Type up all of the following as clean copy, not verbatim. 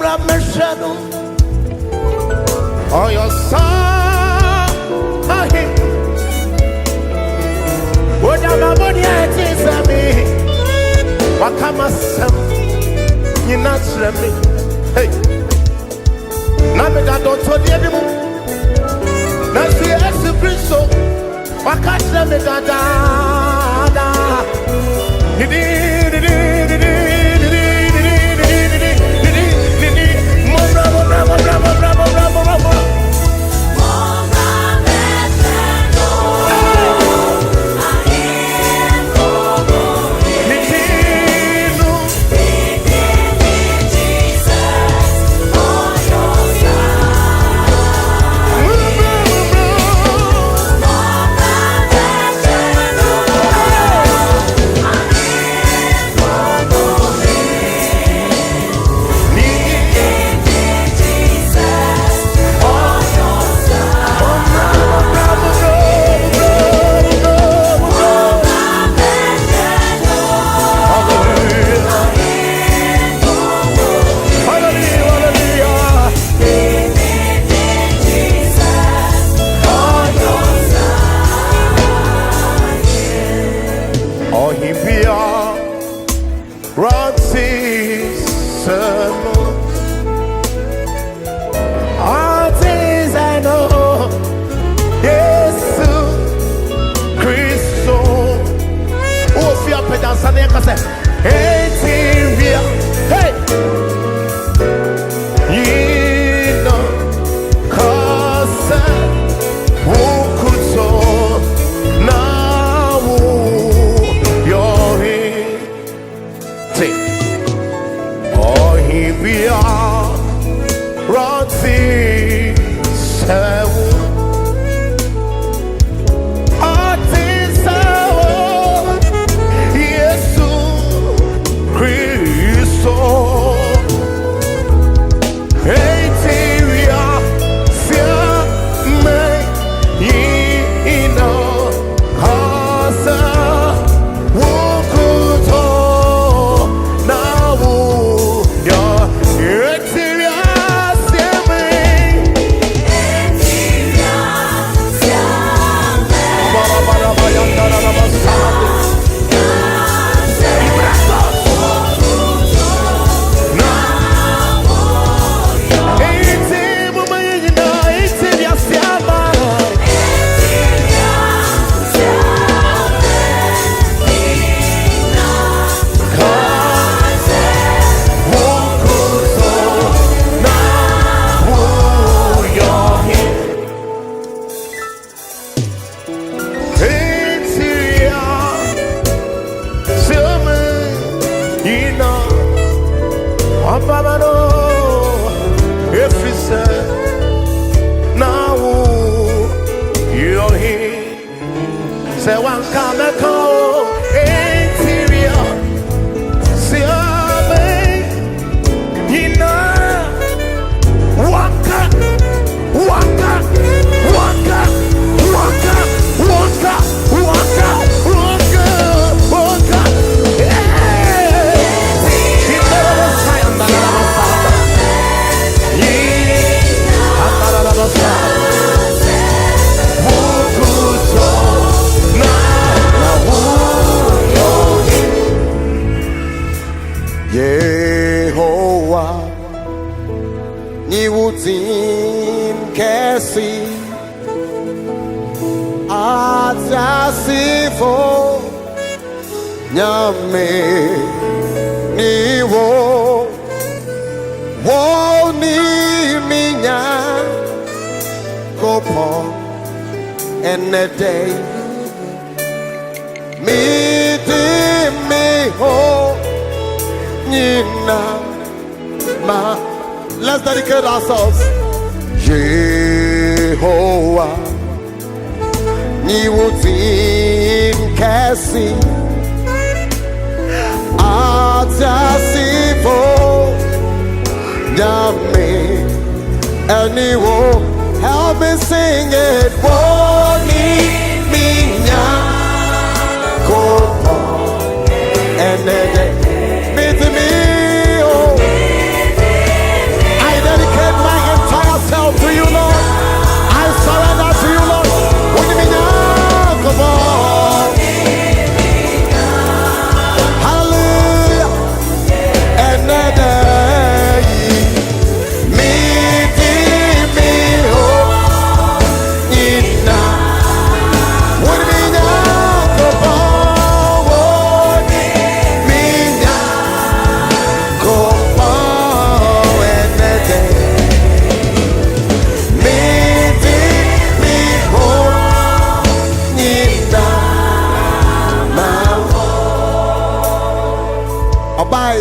Rameshano. Oh, your son. What am I going to say? What am I saying? You're not me. Hey. Now me that don't tell you anymore. Now see Jesus Christ. What can't say me that? Let's dedicate ourselves. Jehovah, Niwutin Kasi, Atasivo, Yame, Aniwo, help me sing it. Woni minya, Kopo, and then meet me.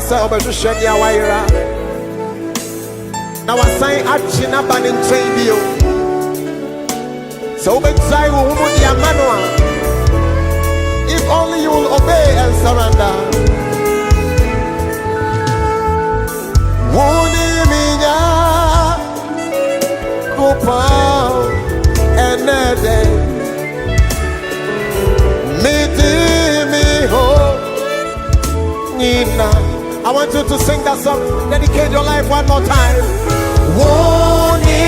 sɛ ɔbɛhwehwɛ nea wayera na wasan akye n'aba ne nkyɛn bio sɛ wobɛgyae wo ho mu de ama no a if only you will obey and surrender. Woni minya kupa enede mi ho nina. I want you to sing that song. Dedicate your life one more time. Woni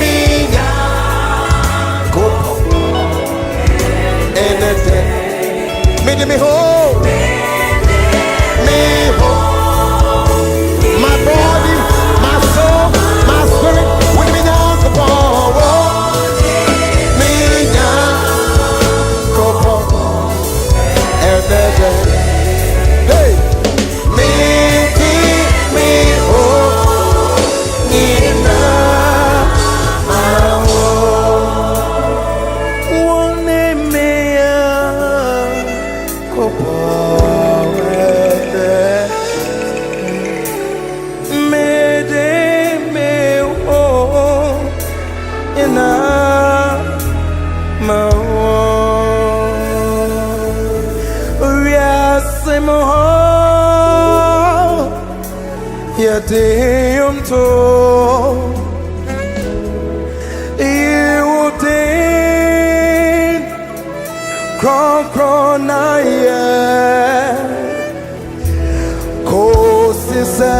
minya kupa enede mi ho my body, my soul, my spirit, with me now to borrow. Me now, go for and then hey, me, oh, Nina, one name me, go for. Yadayum to you did crown na ye kosisa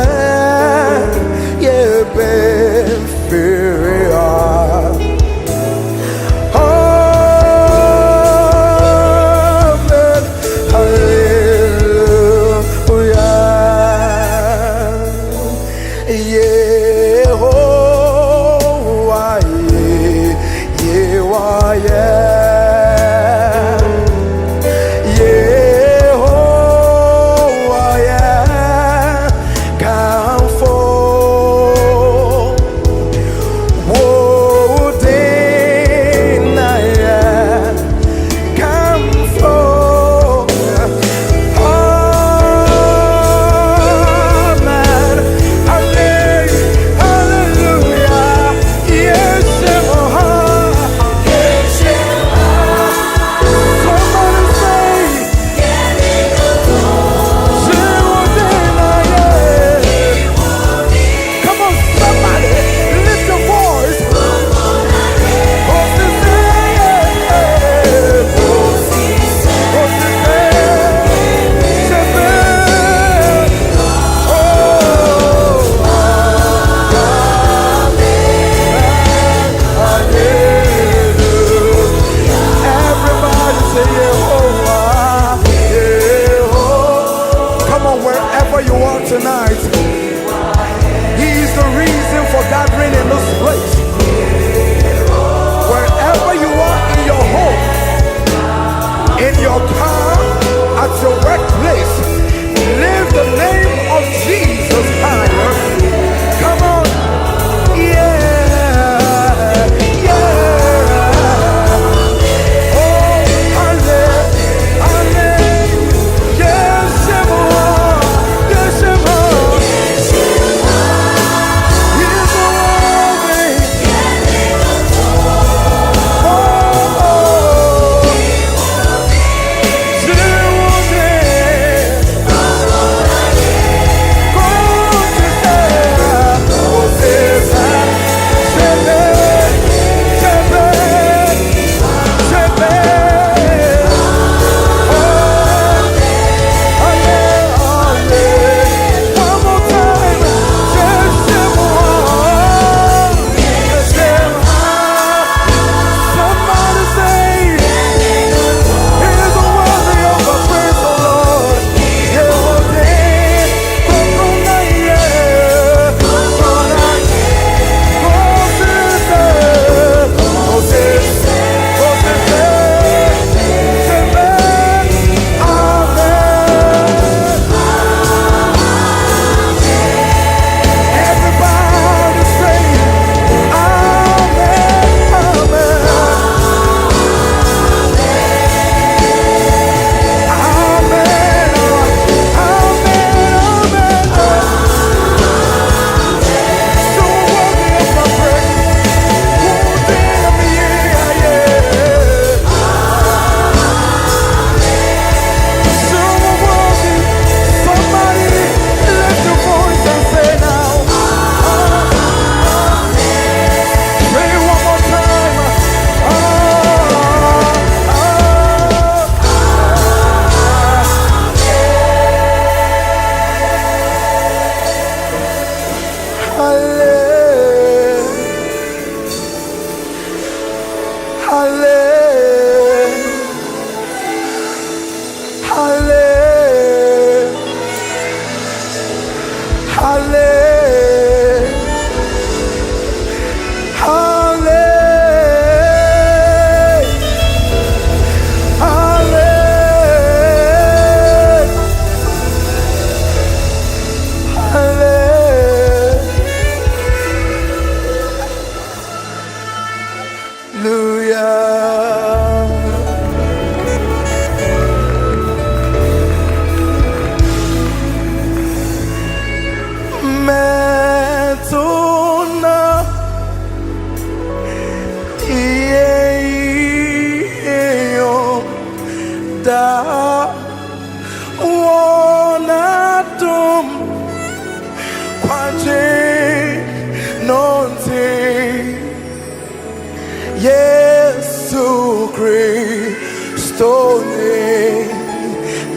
ye be feria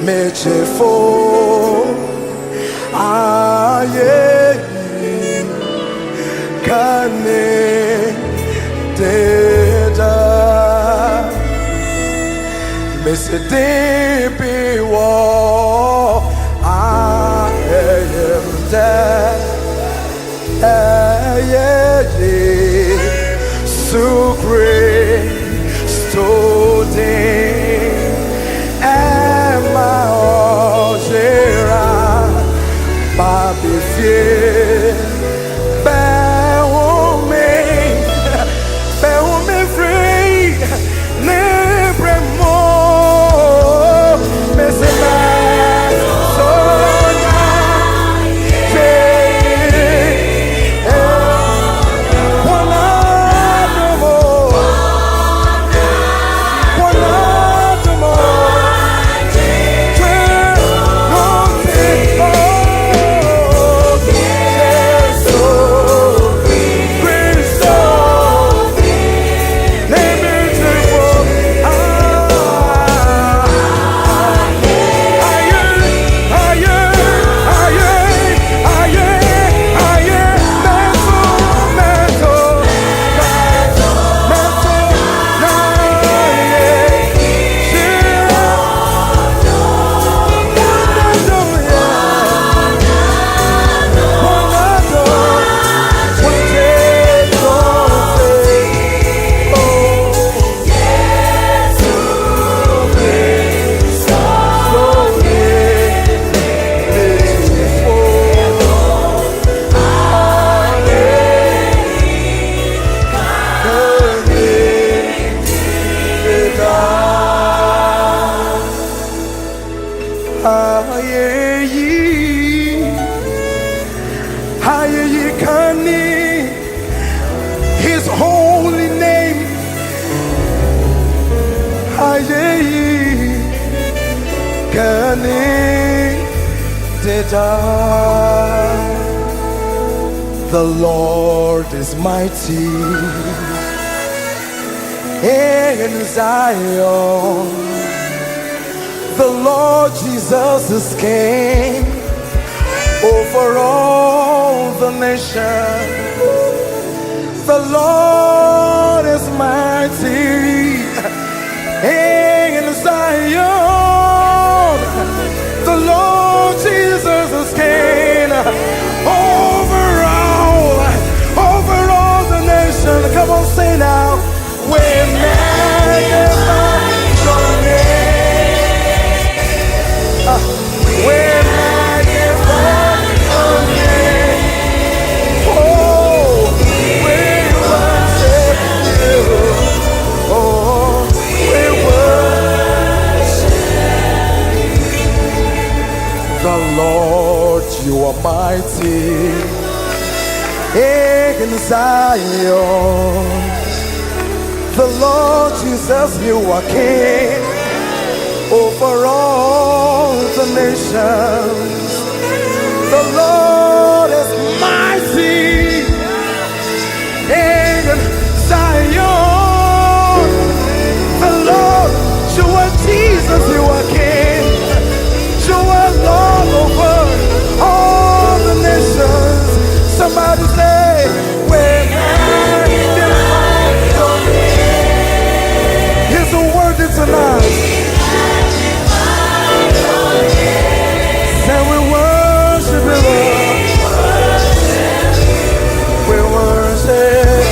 mechefo aye kane deda mesedepi wo ayem dead so great stood Emma Ojera Baby Fear Bear me free Never more Missing back His holy name. The Lord is mighty in Zion. The Lord Jesus is King over all the nations. The Lord is mighty in Zion. The Lord Jesus is King over all the nations. Come on, say now. We magnify your name. We magnify your name. Oh, we worship you. Oh, we worship the Lord. You are mighty in Zion. The Lord Jesus, you are King over all the nations. The Lord is mighty in Zion. The Lord, you are Jesus, you are King. You are Lord over all the nations. Somebody say, we're magnify your name. Here's a word tonight. Say we worship you, Lord. We worship.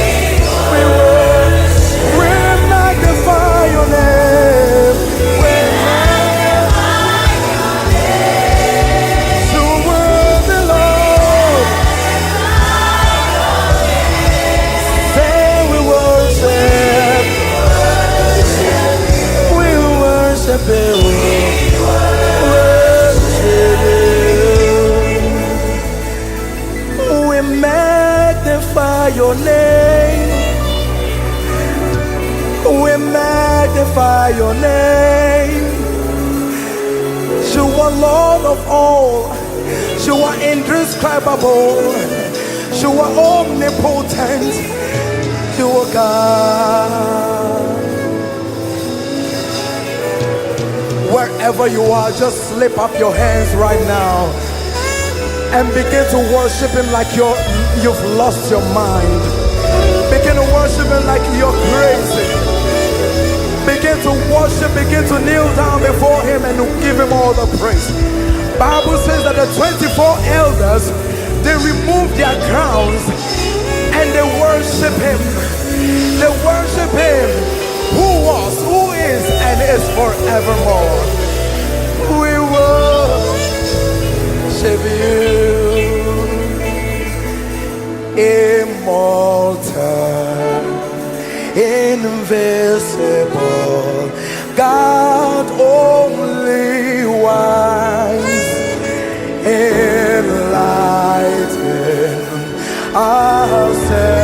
We worship. We magnify your name. We magnify your name. So worthy, Lord. Say we worship. We worship you. We magnify your name. We magnify your name. You are Lord of all. You are indescribable. You are omnipotent. You are God. Wherever Wherever you are, just slip up your hands right now and begin to worship him like you've lost your mind. Begin to worship him like you're crazy. Begin to worship, begin to kneel down before him and give him all the praise. Bible says that the 24 elders, they removed their crowns and they worship him. They worship him who was, who is, and is forevermore. We worship you, immortal, invisible, God only wise, enlighten ourselves.